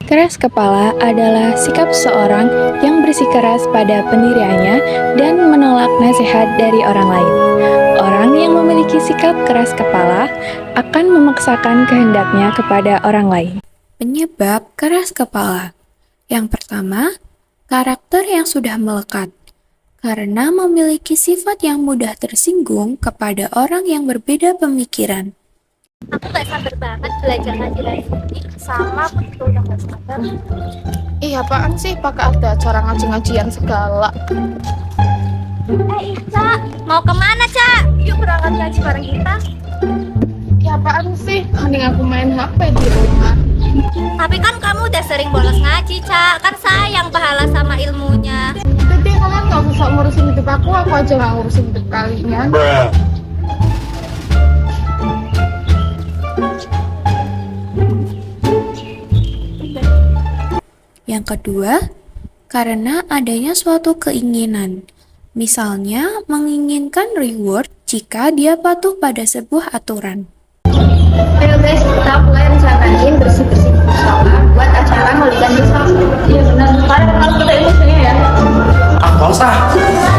Keras kepala adalah sikap seorang yang bersikeras pada pendiriannya dan menolak nasihat dari orang lain. Orang yang memiliki sikap keras kepala akan memaksakan kehendaknya kepada orang lain. Penyebab keras kepala. Yang pertama, karakter yang sudah melekat. Karena memiliki sifat yang mudah tersinggung kepada orang yang berbeda pemikiran. Aku gak sabar banget belajar ngaji lagi sama aku juga udah gak sabar. Ih, apaan sih pakai ada acara ngaji-ngajian segala? Ica, mau kemana, Cak? Yuk berangkat ngaji bareng kita. Ih, apaan sih? Mending aku main HP di rumah. Tapi kan kamu udah sering bolos ngaji, Cak. Kan sayang pahala sama ilmunya. Jadi kalian gak usah ngurusin hidup aku aja gak ngurusin hidup kalian. Yang kedua, karena adanya suatu keinginan. Misalnya, menginginkan reward jika dia patuh pada sebuah aturan. Ayo guys, kita mulai rencanain bersih-bersih musola buat acara Maulidan besok. Iya benar. Kalian kalau kita emosinya ya. Gak usah,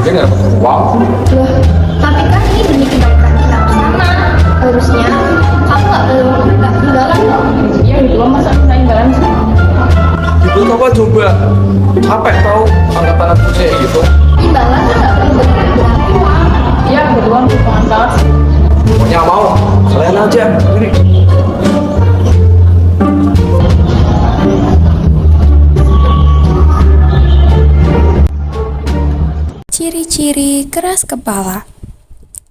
aja gak dapet uang. Loh, tapi kan ini demi kebaikan kita bersama. Harusnya kamu nggak tinggalan loh. Iya gitu, masa kita tinggalan sih? Itu coba, capek tau angkat tangan kayak gitu. Imbalan kan nggak perlu berarti uang. Iya, berdua untuk pengantar. Pokoknya mau, kalian aja. Ini. Ciri-ciri keras kepala.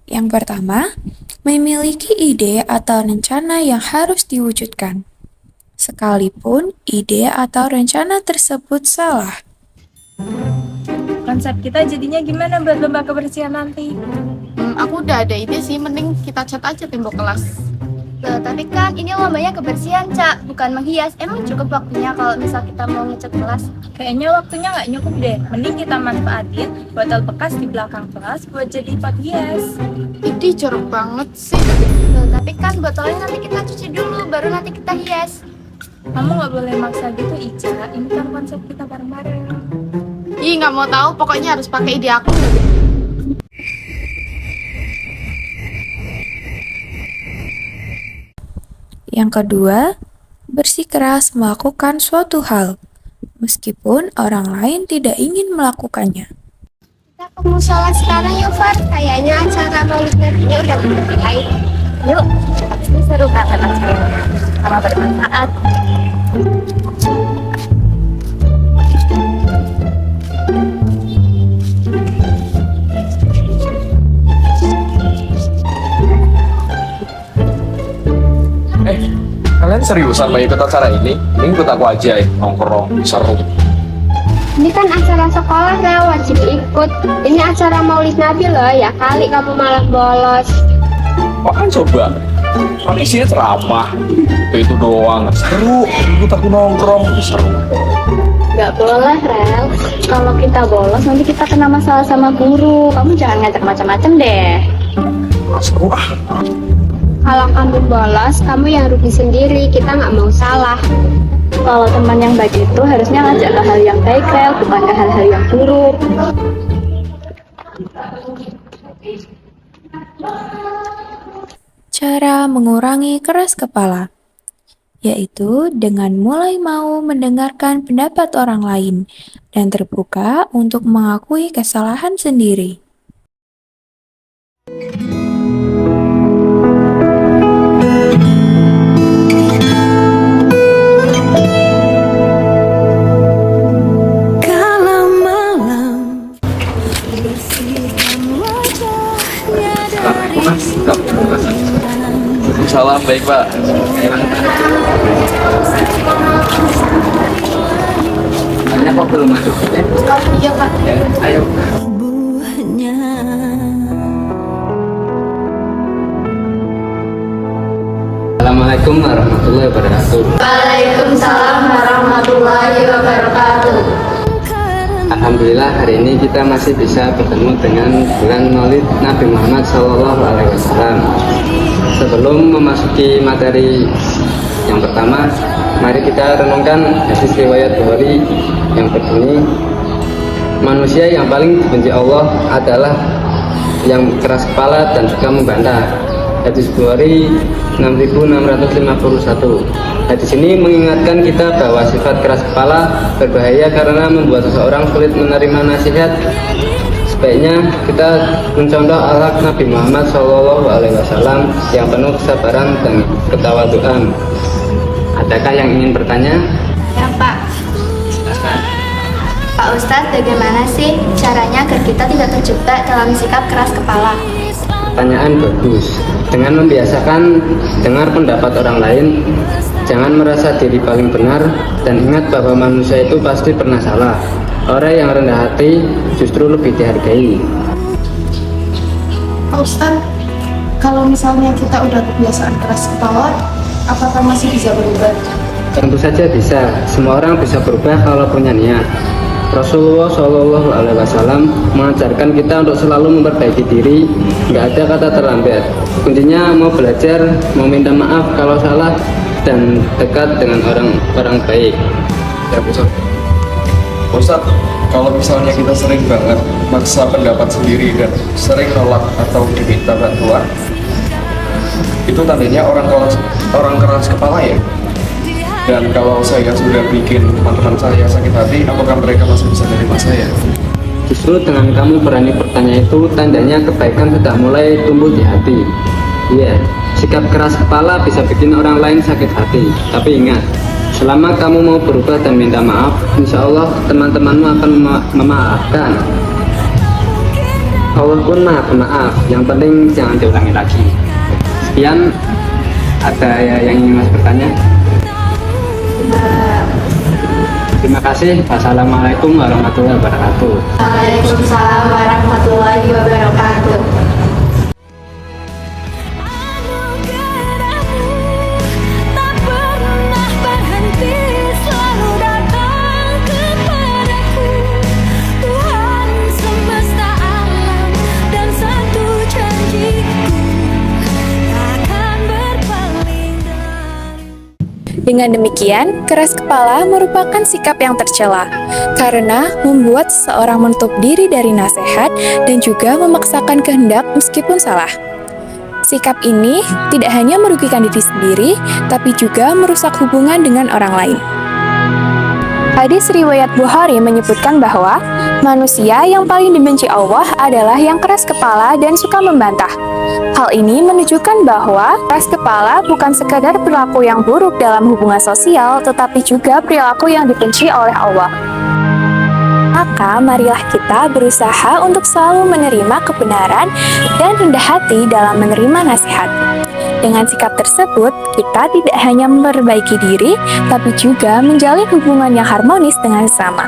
Yang pertama, memiliki ide atau rencana yang harus diwujudkan. Sekalipun ide atau rencana tersebut salah. Konsep kita jadinya gimana buat lomba kebersihan nanti? Aku udah ada ide sih, mending kita cat aja tembok kelas. Loh, tapi kan ini lombanya kebersihan, Cak, bukan menghias. Emang cukup waktunya kalau misal kita mau ngecat kelas? Kayaknya waktunya nggak cukup deh. Mending kita manfaatin botol bekas di belakang kelas buat jadi pot hias. Ini jorok banget sih. Loh, tapi kan botolnya nanti kita cuci dulu, baru nanti kita hias. Kamu nggak boleh maksa gitu, Ica. Ini kan konsep kita bareng-bareng. Ih, nggak mau tahu, pokoknya harus pakai ide aku. Yang kedua, bersikeras melakukan suatu hal, meskipun orang lain tidak ingin melakukannya. Kita ke musola sekarang yuk, Far. Kayaknya acara maulid nantinya udah mulai. Yuk, pasti seru banget acaranya. Sama bermanfaat. Kalian seriusan mau ikut acara ini? Ini ikut aku aja nongkrong, seru. Ini kan acara sekolah ya, wajib ikut. Ini acara Maulid Nabi loh, ya kali kamu malah bolos. Apaan coba? Kan isinya ceramah. Itu doang, seru. Ikut aku nongkrong, seru. Gak boleh, Rel. Kalau kita bolos, nanti kita kena masalah sama guru. Kamu jangan ngajak macam-macam deh. Seru ah. Kalau kamu bolos, kamu yang rugi sendiri. Kita nggak mau salah. Kalau teman yang baik itu harusnya ngajak ke hal yang baik, Rel, bukan ke hal-hal yang buruk. Cara mengurangi keras kepala, yaitu dengan mulai mau mendengarkan pendapat orang lain dan terbuka untuk mengakui kesalahan sendiri. Salam, baik Pak. Hanya kok belum masuk? Iya, Pak. Ayo. Assalamualaikum warahmatullahi wabarakatuh. Waalaikumsalam warahmatullahi wabarakatuh. Alhamdulillah hari ini kita masih bisa bertemu dengan bulan Maulid Nabi Muhammad SAW. Sebelum memasuki materi Yang pertama, mari kita renungkan hadis riwayat Bukhari yang berbunyi, manusia yang paling dibenci Allah adalah yang keras kepala dan suka membantah. Hadis Bukhari 6651. Hadis ini mengingatkan kita bahwa sifat keras kepala berbahaya karena membuat seseorang sulit menerima nasihat. Sebaiknya kita mencontoh akhlak Nabi Muhammad SAW yang penuh kesabaran dan ketawaduan. Adakah yang ingin bertanya? Ya Pak. Pak Ustadz, bagaimana sih caranya agar kita tidak terjebak dalam sikap keras kepala? Pertanyaan bagus. Dengan membiasakan dengar pendapat orang lain, jangan merasa diri paling benar, dan ingat bahwa manusia itu pasti pernah salah. Orang yang rendah hati justru lebih dihargai. Pak Ustadz, kalau misalnya kita udah kebiasaan keras kepala, apakah masih bisa berubah? Tentu saja bisa. Semua orang bisa berubah kalau punya niat. Rasulullah SAW mengajarkan kita untuk selalu memperbaiki diri. Nggak ada kata terlambat. Kuncinya mau belajar, mau minta maaf kalau salah, dan dekat dengan orang baik. Ya Ustaz. Ustaz, kalau misalnya kita sering banget maksa pendapat sendiri dan sering nolak atau diminta bantuan, itu tandanya orang keras kepala ya. Dan kalau saya sudah bikin teman-teman saya sakit hati, apakah mereka masih bisa menerima saya? Justru dengan kamu berani bertanya itu tandanya kebaikan sudah mulai tumbuh di hati. Iya, sikap keras kepala bisa bikin orang lain sakit hati. Tapi ingat, selama kamu mau berubah dan minta maaf, insya Allah teman-temanmu akan memaafkan. Allah pun maha pemaaf. Yang penting jangan diulangi lagi. Sekian, ada yang ingin Mas bertanya? Terima kasih. Wassalamualaikum warahmatullahi wabarakatuh. Waalaikumsalam warahmatullahi wabarakatuh. Dengan demikian, keras kepala merupakan sikap yang tercela karena membuat seseorang menutup diri dari nasihat dan juga memaksakan kehendak meskipun salah. Sikap ini tidak hanya merugikan diri sendiri, tapi juga merusak hubungan dengan orang lain. Hadis riwayat Bukhari menyebutkan bahwa manusia yang paling dibenci Allah adalah yang keras kepala dan suka membantah. Hal ini menunjukkan bahwa keras kepala bukan sekadar perilaku yang buruk dalam hubungan sosial, tetapi juga perilaku yang dibenci oleh Allah. Maka marilah kita berusaha untuk selalu menerima kebenaran dan rendah hati dalam menerima nasihat. Dengan sikap tersebut, kita tidak hanya memperbaiki diri, tapi juga menjalin hubungan yang harmonis dengan sesama.